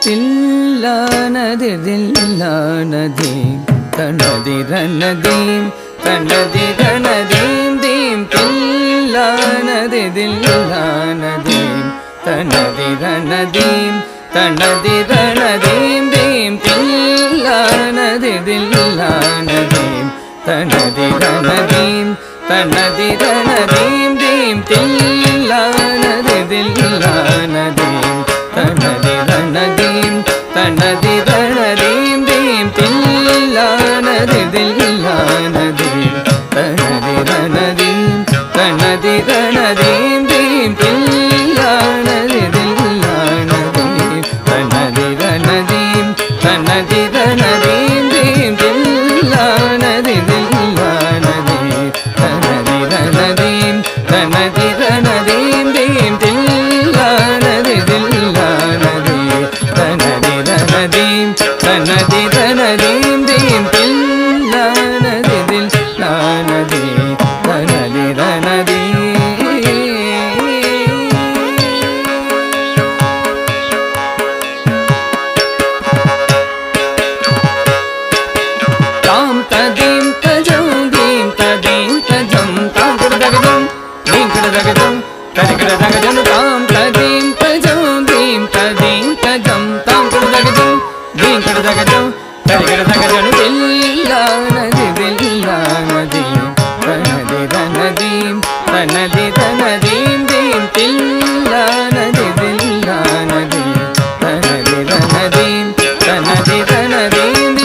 தில்லானதி தில்லானதீம் தனதி ரணதீம் தனதி ரணதீம் தீம் தில்லானதி தில்லானதீம் தனதி ரணதீம் தனதி ரணதீம் தீம் தில்லானதி தில்லானதீம் தனதி ரணதீம் தனதி ரணதீம் தீம் தில்லானதி தில்லானதீம் தனதி ரணதீம் தனதி ரணதீம் தீம் தில்லானதி தில்லானதீம் தனதி ரணதீம் தனதி ரணதீம் தீம் தில்லானதி தில்லானதீம் தனதி ரணதீம் தனதி ரணதீம் தீம் தில்லானதி தில்லானதீம் தனதி ரணதீம் தனதி ரணதீம் தீம் தில்லானதி தில்லானதீம் தனதி ரணதீம் தனதி ரணதீம் தீம் தில்லானதி தில்லானதீம் தனதி ரணதீம் தாம் ததீம் தஜம் தீம் ததீம் தஜம் தாம் கடதகஜம் தீம் கடதகஜம் தஜகடதகஜம் தாம் ததீம் தஜம் தீம் ததீம் தஜம் தாம் கடதகஜம் தீம் கடதகஜம் தஜகடதகஜம் தில்லானதி தில்லானதீம் தனதி ரணதீம் தனதி ரணதீம் தீம் தில்லானதி தில்லானதீம் தனதி ரணதீம் தனதி ரணதீம்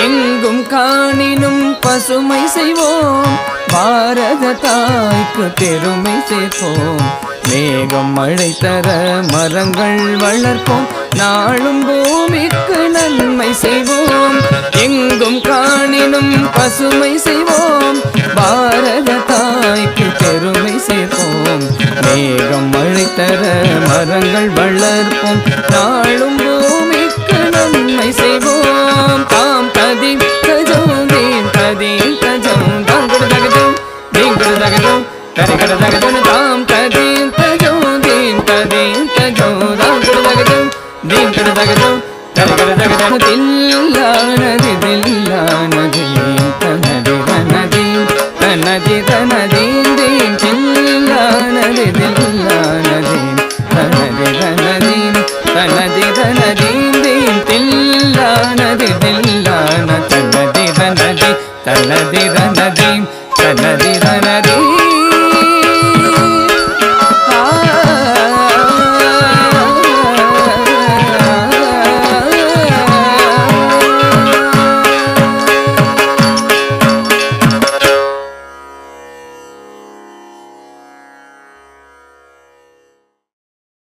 எங்கும் காணினும் பசுமை செய்வோம் பாரத தாய்க்கு பெருமை சேர்ப்போம் மேகம் மழை தர மரங்கள் வளர்ப்போம் நாளும் பூமிக்கு நன்மை செய்வோம் எங்கும் காணினும் பசுமை செய்வோம் பாரத தாய்க்கு பெருமை சேர்ப்போம் மேகம் மழை தர மரங்கள் வளர்ப்போம் நாளும் பூமிக்கு நன்மை செய்வோம் தாம் ததீம் தஜம் தீம் ததீம் தஜம் தாம் கடதகஜம் தீம் கடதகஜம் தரிகடதகஜம் தாம் ததீம் தஜம் தீம் ததீம் தஜம் தாம் கடதகஜம் தீம் கடதகஜம் தரிகடதகஜம் தில்லானதி தில்லானதீம் தனதி ரணதீம் தனதி ரண